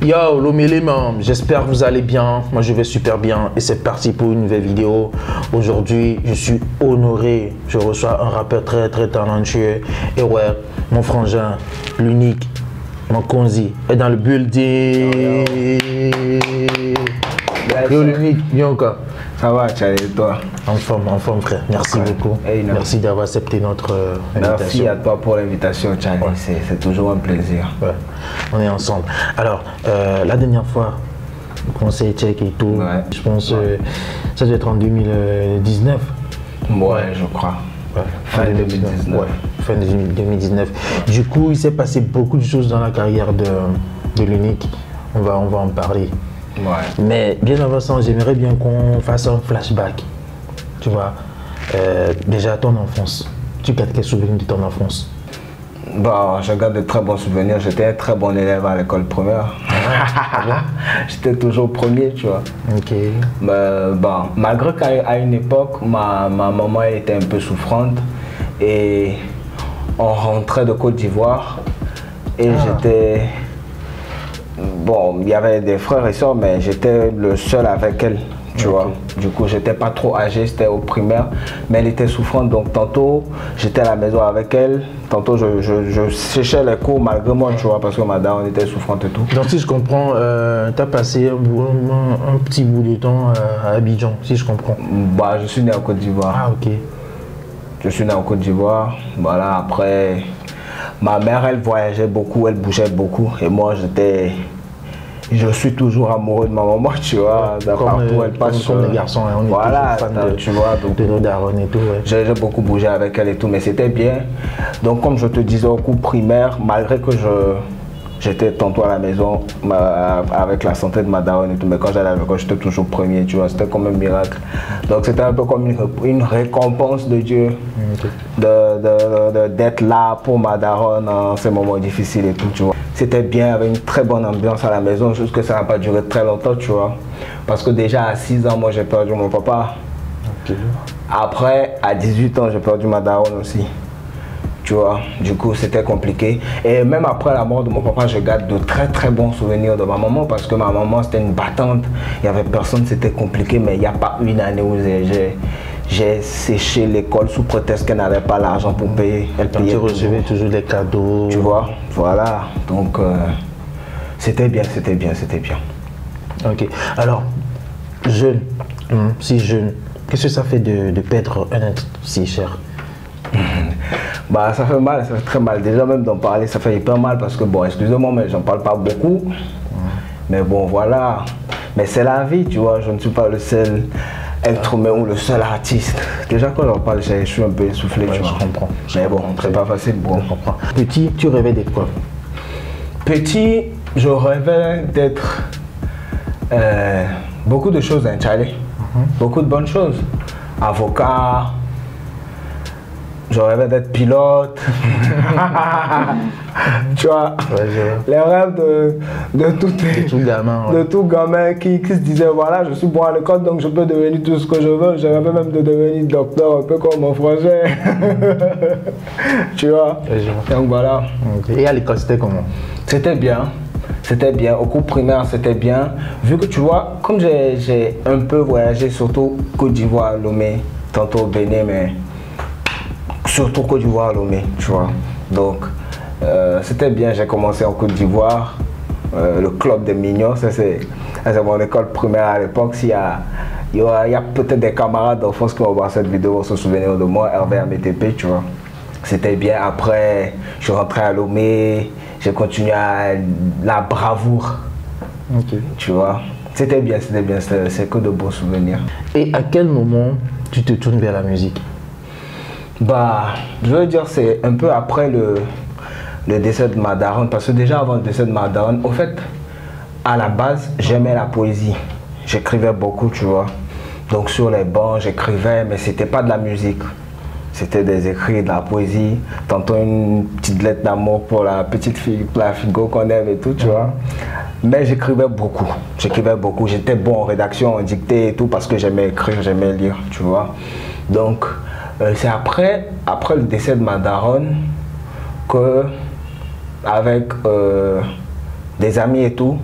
Yo, l'Omélément, j'espère que vous allez bien. Moi, je vais super bien et c'est parti pour une nouvelle vidéo. Aujourd'hui, je suis honoré. Je reçois un rappeur très talentueux. Et ouais, mon frangin, l'unique, mon Konzi, est dans le building. Yo, l'unique, bien encore. Ça va, Charlie, et toi? En forme, frère. Merci beaucoup. Hey, merci d'avoir accepté notre invitation. Merci à toi pour l'invitation, Charlie. Ouais. C'est toujours un plaisir. Ouais. On est ensemble. Alors, la dernière fois, conseil check et tout, ouais. Je pense ça doit être en 2019. Ouais, je crois. Ouais. Fin 2019. Ouais. Fin 2019. Ouais. Du coup, il s'est passé beaucoup de choses dans la carrière de l'unique. On va en parler. Ouais. Mais bien avant ça, j'aimerais bien qu'on fasse un flashback. Tu vois, déjà ton enfance. Tu gardes quels souvenirs de ton enfance? Bon, je garde de très bons souvenirs. J'étais un très bon élève à l'école primaire. J'étais toujours premier, tu vois. Ok. Bon, malgré qu'à une époque, ma maman était un peu souffrante et on rentrait de Côte d'Ivoire et j'étais... Bon, il y avait des frères et soeurs, mais j'étais le seul avec elle, tu vois. Du coup, j'étais pas trop âgé, c'était au primaire, mais elle était souffrante. Donc, tantôt, j'étais à la maison avec elle, tantôt, je séchais les cours malgré moi, tu vois, parce que madame était souffrante et tout. Donc, si je comprends, tu as passé un petit bout de temps à Abidjan, si je comprends. Bah, je suis né en Côte d'Ivoire. Ah, ok. Je suis né en Côte d'Ivoire. Voilà, après, ma mère, elle voyageait beaucoup, elle bougeait beaucoup. Et moi, je suis toujours amoureux de ma maman, tu vois. Partout, elle passe. Comme les garçons, hein, on est voilà, toujours fan tu vois, donc, de nos darons et tout. Ouais. J'ai beaucoup bougé avec elle et tout, mais c'était bien. Donc, comme je te disais au cours primaire, malgré que j'étais tantôt à la maison avec la santé de ma daronne et tout, mais quand j'allais à l'école, j'étais toujours premier, tu vois, c'était comme un miracle. Donc c'était un peu comme une récompense de Dieu d'être là pour ma daronne en ces moments difficiles et tout, tu vois. C'était bien, il y avait une très bonne ambiance à la maison, juste que ça n'a pas duré très longtemps, tu vois. Parce que déjà à 6 ans, moi j'ai perdu mon papa. Okay. Après, à 18 ans, j'ai perdu ma daronne aussi. Tu vois, du coup c'était compliqué. Et même après la mort de mon papa, je garde de très bons souvenirs de ma maman parce que ma maman c'était une battante. Il n'y avait personne, c'était compliqué, mais il n'y a pas une année où j'ai séché l'école sous prétexte qu'elle n'avait pas l'argent pour payer. Elle payait. Tu recevais toujours des cadeaux. Tu vois, voilà. Donc c'était bien. Ok. Alors, jeune, si jeune, qu'est-ce que ça fait de perdre un être si cher? Bah ça fait mal, ça fait très mal. Déjà même d'en parler, ça fait hyper mal parce que bon, excusez-moi, mais j'en parle pas beaucoup. Mais bon, voilà. Mais c'est la vie, tu vois. Je ne suis pas le seul être humain ou le seul artiste. Déjà quand j'en parle, je suis un peu essoufflé, tu vois. Je comprends. Mais bon, c'est pas facile, bon. Petit, tu rêvais d'être quoi? Petit, je rêvais d'être beaucoup de choses, hein, Charlie. Beaucoup de bonnes choses. Avocat. Je rêvais d'être pilote. Tu vois, les rêves de tout gamin qui se disait voilà, je suis bon à l'école donc je peux devenir tout ce que je veux. Je rêvais même de devenir docteur, un peu comme mon frangin. Tu vois. Donc voilà. Et à l'école, c'était comment? C'était bien. C'était bien. Au cours primaire, c'était bien. Vu que tu vois, comme j'ai un peu voyagé, surtout Côte d'Ivoire, Lomé, tantôt Bénin, mais surtout Côte d'Ivoire, Lomé, tu vois. Donc, c'était bien. J'ai commencé en Côte d'Ivoire, le club des mignons. C'est mon école primaire à l'époque. Il y a peut-être des camarades d'enfance qui vont voir cette vidéo, vont se souvenir de moi, Hervé MTP, tu vois. C'était bien. Après, je suis rentré à Lomé. J'ai continué à la bravoure. Okay. Tu vois. C'était bien. C'est que de beaux souvenirs. Et à quel moment tu te tournes vers la musique? Bah, je veux dire, c'est un peu après le décès de ma daronne, parce que déjà avant le décès de ma daronne, au fait, à la base, j'aimais la poésie. J'écrivais beaucoup, tu vois. Donc sur les bancs, j'écrivais, mais c'était pas de la musique. C'était des écrits, de la poésie, tantôt une petite lettre d'amour pour la petite fille, la figo qu'on aime et tout, tu vois. Mais j'écrivais beaucoup, j'étais bon en rédaction, en dictée et tout, parce que j'aimais écrire, j'aimais lire, tu vois. Donc, c'est après le décès de ma daronne que, avec des amis et tout,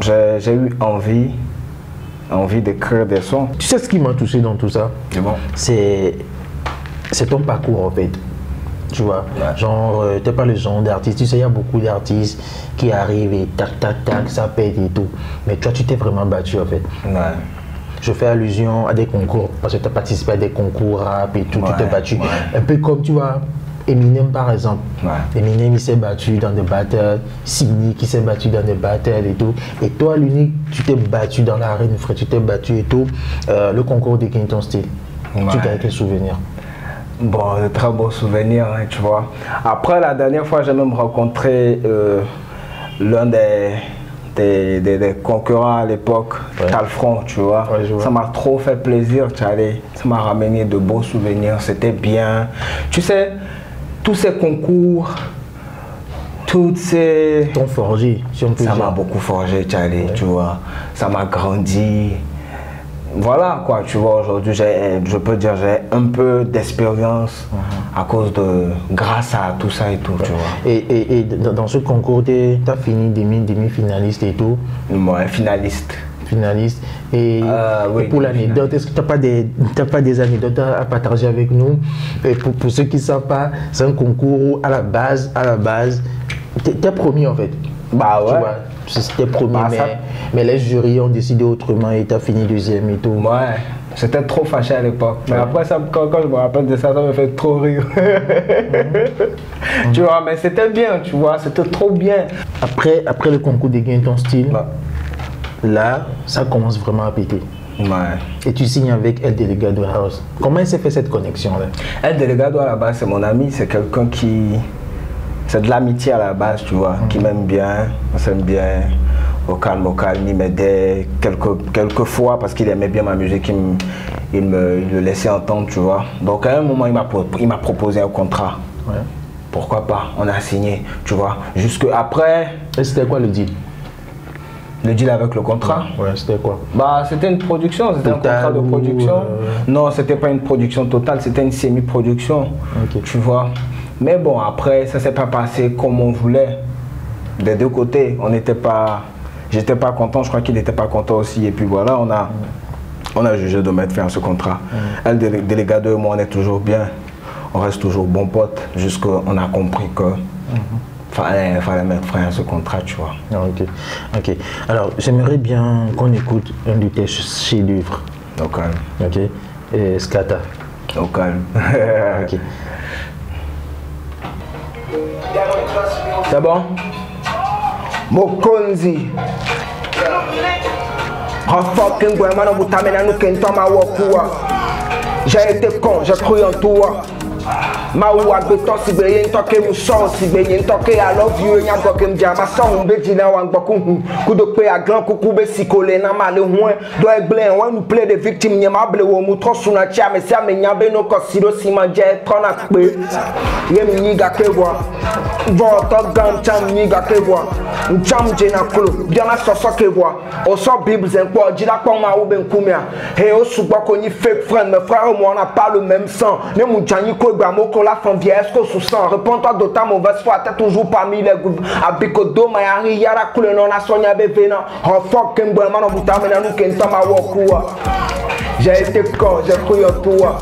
j'ai eu envie d'écrire des sons. Tu sais ce qui m'a touché dans tout ça? C'est bon. C'est ton parcours en fait. Tu vois, Ouais. genre, t'es pas le genre d'artiste. Tu sais, il y a beaucoup d'artistes qui arrivent et tac, tac, tac, ça pète et tout. Mais toi, tu t'es vraiment battu en fait. Ouais. Je fais allusion à des concours parce que tu as participé à des concours rap et tout, tu Ouais, t'es battu. ouais. Un peu comme tu vois, Eminem par exemple. Ouais. Eminem il s'est battu dans des battles, Signy qui s'est battu dans des battles et tout. Et toi, l'unique, tu t'es battu dans l'arène, frère, tu t'es battu et tout. Le concours de Gagne ton style. Ouais. Tu as quel souvenir? Bon, de très beaux souvenirs, hein, tu vois. Après, la dernière fois, j'ai même rencontré l'un des concurrents à l'époque, Ouais. Talfront, tu vois. Ouais, je vois. Ça m'a trop fait plaisir, tu sais. Ça m'a ramené de beaux souvenirs, c'était bien. Tu sais, tous ces concours, toutes ces... Ton forgé, si on peut Ça dire. m'a beaucoup forgé, Charlie, tu vois. Ça m'a grandi. Voilà, quoi, tu vois, aujourd'hui, je peux dire, j'ai un peu d'expérience à cause de... grâce à tout ça et tout, tu vois. Et dans ce concours, tu as fini demi-finaliste et tout. Ouais, finaliste. Finaliste. Et, Oui, et pour l'anecdote, est-ce que tu n'as pas des anecdotes à partager avec nous? Et pour ceux qui ne savent pas, c'est un concours où à la base, tu es premier en fait. Bah Tu ouais. vois, c'était premier, Bah, ça- mais les jurys ont décidé autrement et tu as fini deuxième et tout. Ouais, j'étais trop fâché à l'époque. Mais après, ça, quand je me rappelle de ça, ça me fait trop rire. Tu vois, mais c'était bien, tu vois, c'était trop bien. Après le concours de Gagne ton style, Ouais. là, ça commence vraiment à péter. Ouais. Et tu signes avec El Delegado House. Comment s'est fait cette connexion-là? El Delegado à la base, c'est mon ami, c'est quelqu'un qui... C'est de l'amitié à la base, tu vois, qui m'aime bien, on s'aime bien, au calme, il m'aidait quelques fois parce qu'il aimait bien ma musique, il me laissait entendre, tu vois. Donc à un moment, il m'a proposé un contrat. Ouais. Pourquoi pas, on a signé, tu vois. Jusque après, Et c'était quoi le deal? le deal avec le contrat. Ouais, c'était quoi? Bah, c'était une production, c'était un Total contrat de ou, production. Non, c'était pas une production totale, c'était une semi-production, Ok. tu vois. Mais bon, après, ça s'est pas passé comme on voulait. Des deux côtés, on n'était pas... J'étais pas content, je crois qu'il n'était pas content aussi. Et puis voilà, on a jugé de mettre fin à ce contrat. Elle, Delegado et moi, on est toujours bien. On reste toujours bons potes, jusqu'on a compris que... Fallait mettre fin à ce contrat, tu vois. Ah, ok. Alors, j'aimerais bien qu'on écoute un de tes chefs-d'œuvre. Au calme. Ok. Et Skata. Au calme. Ok. C'est bon? Mokonzi. Fucking boy, man, j'ai été con, j'ai cru en toi. Maoua beto si beye ntoke muso si beye ntoke I love you nya gokem dia ma so be jina wan gboku ku do pe aglan kuku be sikole na male ho do eglen when you play the victim nya ma ble wo mu to suna cha me sia me nya be no ko siro si ma je tona pe ye mi ni ga kewa vo to gam cham ni ga kewa ncham je na klo dia na so so kewa o so bibles en po jira po ma wo be nkumia he o sugbo ko ni fake friend me frère moi on n'a pas le même sang ne mu jani ko gba mo la fanvie est-ce qu'on sous sang réponds-toi de ta mauvaise foi t'es toujours parmi les groupes abikodo mayari yara kule non na sonya bevena oh fuck ken boy man obuta me na nu ken tama wokuwa j'ai été con j'ai cru en toi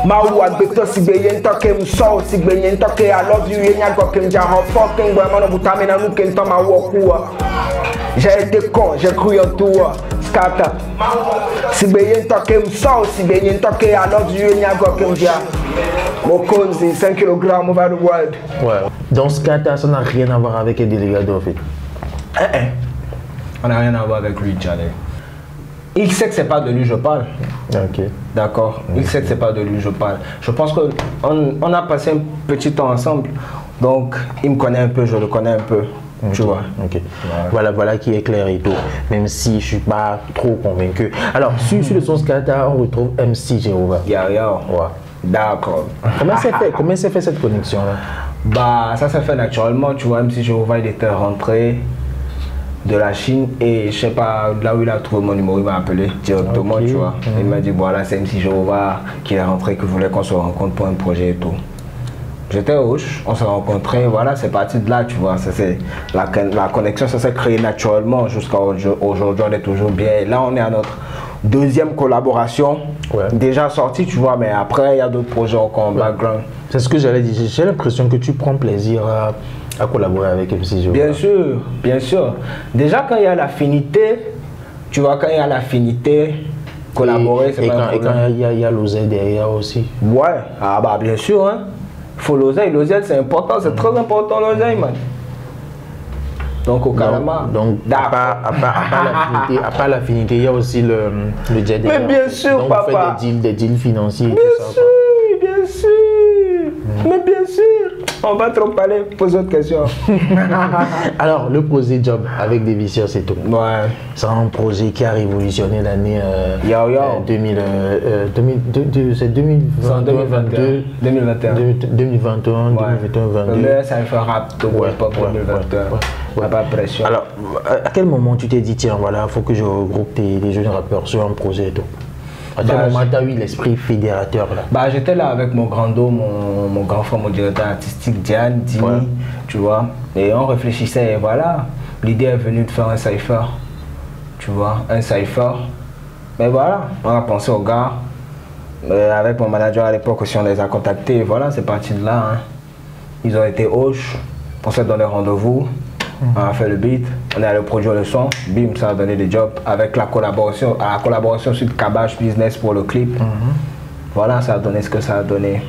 Maou agbeto si beye ntoke mso si beye ntoke I love you yenya gokem ja oh fuck ken boy man obuta me na nu ken tama wokuwa j'ai été con j'ai cru en toi Skata si beye ntoke mso si beye ntoke I love you yenya gokem ja Mokonzi, 5 kg over the world. Ouais. Donc Skata, ça n'a rien à voir avec les délégats en fait. On n'a rien à voir avec lui, Charlie. Il sait que c'est pas de lui je parle. Ok. D'accord. Il sait que c'est pas de lui je parle. Je pense que on a passé un petit temps ensemble. Donc il me connaît un peu, je le connais un peu. Tu vois. Ok. Voilà qui est clair et tout. Même si je suis pas trop convaincu. Alors sur le son Skata, on retrouve MC Jéhovah. Yeah. Ouais. D'accord. Comment s'est fait cette connexion là? Bah ça s'est fait naturellement, tu vois, MC Jéhovah il était rentré de la Chine et je sais pas là où il a trouvé mon numéro, il m'a appelé directement, tu vois. Il m'a dit voilà c'est MC Jéhovah qui est rentré, qui voulait qu'on se rencontre pour un projet et tout. J'étais Auch, on s'est rencontrés, voilà, c'est parti de là, tu vois. La connexion, ça s'est créé naturellement jusqu'à aujourd'hui, on est toujours bien. Et là, on est à notre deuxième collaboration, déjà sortie, tu vois, mais après, il y a d'autres projets encore en background. C'est ce que j'allais dire, j'ai l'impression que tu prends plaisir à collaborer avec MC Joe. Bien sûr, bien sûr. Déjà, quand il y a l'affinité, tu vois, quand il y a l'affinité, collaborer, c'est pas un problème. Et quand il y a l'oseille derrière aussi. Ouais, ah bah bien sûr, hein. Faut l'oseille, c'est important, c'est très important l'oseille, man. Donc au Kalama. Donc à part l'affinité, il y a aussi le jet derrière. Mais bien sûr, donc, papa. Vous faites des deals financiers. Bien sûr, bien sûr. Mais bien sûr. On va trop parler, pose autre question. Alors, le projet Job avec des vicieurs, c'est tout. Ouais. C'est un projet qui a révolutionné l'année 2022. 2021. 2021, 2022. Mais ça me fait rap, pas 2021. Pas de pression. Alors, à quel moment tu t'es dit, tiens, voilà, il faut que je regroupe les jeunes rappeurs sur un projet et tout? À quel moment tu as eu l'esprit fédérateur là? Bah, j'étais là avec mon grand dos, mon grand frère, mon directeur artistique, Diane, Dini, tu vois. Et on réfléchissait et voilà, l'idée est venue de faire un cypher, tu vois, un cypher. Mais voilà, on a pensé aux gars. Avec mon manager à l'époque aussi, on les a contactés et voilà, c'est parti de là. Hein. Ils ont été Auch, on s'est donné rendez-vous. On a fait le beat, on est allé produire le son, bim, ça a donné des jobs avec la collaboration sur Cabage Business pour le clip. Voilà, ça a donné ce que ça a donné.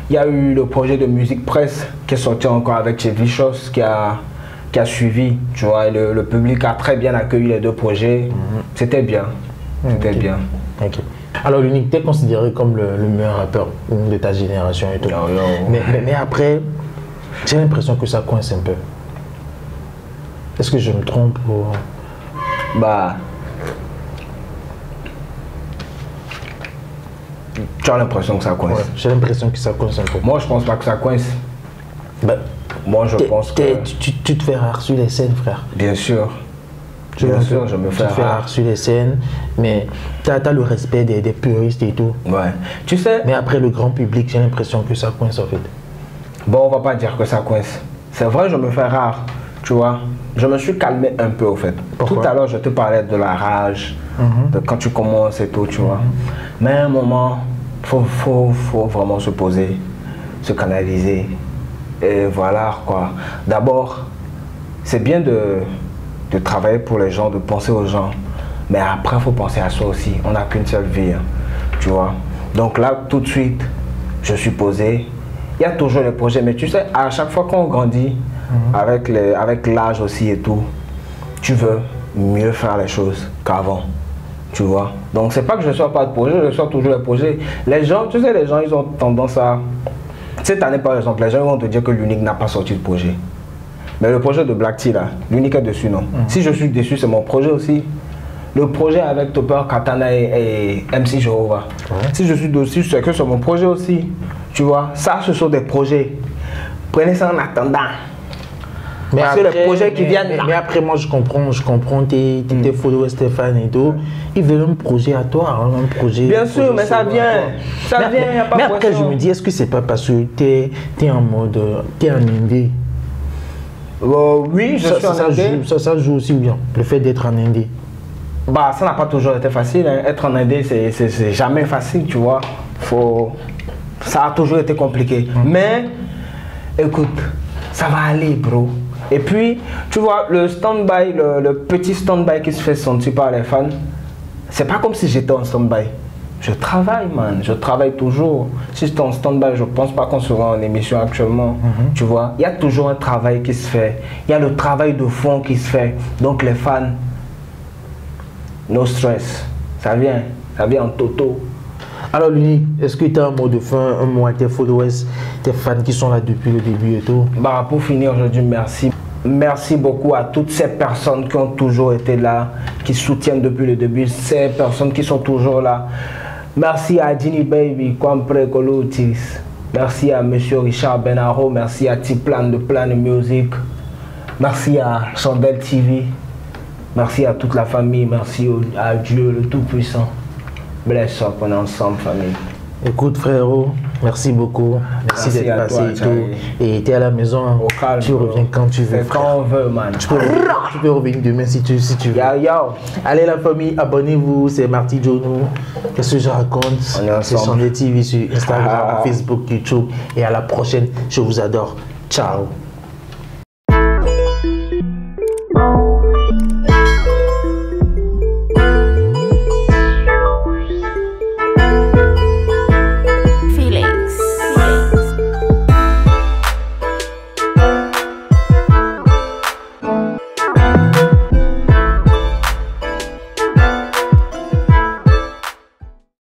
Il y a eu le projet de musique presse qui est sorti encore avec chez Vicious qui a suivi, tu vois, et le public a très bien accueilli les deux projets. C'était bien, c'était bien. Okay. Alors l'Unique, tu es considéré comme le meilleur rappeur de ta génération et tout. Mais après, j'ai l'impression que ça coince un peu. Est-ce que je me trompe ou... Bah... Tu as l'impression que ça coince? Ouais, j'ai l'impression que ça coince un peu. Moi, je pense pas que ça coince. Bah, moi, je pense que... Tu te fais rare sur les scènes, frère. Bien sûr. Bien sûr, je me fais rare sur les scènes, mais tu as le respect des puristes et tout. Ouais. Tu sais... Mais après, le grand public, j'ai l'impression que ça coince en fait. Bon, on va pas dire que ça coince. C'est vrai, je me fais rare. Tu vois, je me suis calmé un peu au fait. Pourquoi? Tout à l'heure, je te parlais de la rage, de quand tu commences et tout, tu vois. Mais à un moment, faut vraiment se poser, se canaliser. Et voilà quoi. D'abord, c'est bien de travailler pour les gens, de penser aux gens. Mais après, il faut penser à soi aussi. On n'a qu'une seule vie, hein, tu vois. Donc là, tout de suite, je suis posé. Il y a toujours les projets, mais tu sais, à chaque fois qu'on grandit, avec l'âge aussi et tout, tu veux mieux faire les choses qu'avant, tu vois. Donc c'est pas que je ne sois pas de projet, je sois toujours les projets. Les gens, tu sais, les gens, ils ont tendance à... Cette année, par exemple, les gens vont te dire que l'Unique n'a pas sorti de projet. Mais le projet de Black T, là, l'Unique est dessus, non? Si je suis dessus, c'est mon projet aussi. Le projet avec Topper, Katana et MC Jehovah. Si je suis dessus, c'est que c'est mon projet aussi. Tu vois, ça, ce sont des projets. Prenez ça en attendant. Mais parce après, que les projets qui viennent là. Mais après, moi, je comprends tes followers Stéphane et tout. Ils veulent un projet à toi, hein, un projet. Bien sûr, mais ça vient. Ça vient, il n'y a pas de mais après, je me dis, est-ce que c'est pas parce que t'es en mode. T'es en indé? Oui, je suis en indé. Ça joue aussi bien, le fait d'être en indé. Bah, ça n'a pas toujours été facile. Hein. Être en indé, c'est jamais facile, tu vois. Ça a toujours été compliqué. Mais, écoute, ça va aller, bro. Et puis, tu vois, le stand-by, le petit stand-by qui se fait sentir par les fans, c'est pas comme si j'étais en stand-by. Je travaille, man. Je travaille toujours. Si j'étais en stand-by, je pense pas qu'on sera en émission actuellement. Tu vois, il y a toujours un travail qui se fait. Il y a le travail de fond qui se fait. Donc, les fans, no stress. Ça vient en toto. Alors, l'Unique, est-ce que tu as un mot de fin, un mot à tes followers, tes fans qui sont là depuis le début et tout? Bah, pour finir, je dis merci. Merci beaucoup à toutes ces personnes qui ont toujours été là, qui soutiennent depuis le début, ces personnes qui sont toujours là. Merci à Dini Baby, Kwampre Kolotis. Merci à Monsieur Richard Benaro, merci à Tiplan de Plan Music. Merci à Chandel TV. Merci à toute la famille, merci à Dieu le Tout-Puissant. Bless up, on est ensemble, famille. Écoute frérot, merci beaucoup. Merci d'être passé toi, et tout. Et tu es à la maison. Hein. Au calme, tu reviens quand tu veux. Quand on veut, man. Tu peux revenir demain si tu veux. Yo. Allez la famille, abonnez-vous. C'est Marty Jono. Qu'est-ce que je raconte? C'est Sunday TV sur Instagram, Facebook, YouTube. Et à la prochaine. Je vous adore. Ciao.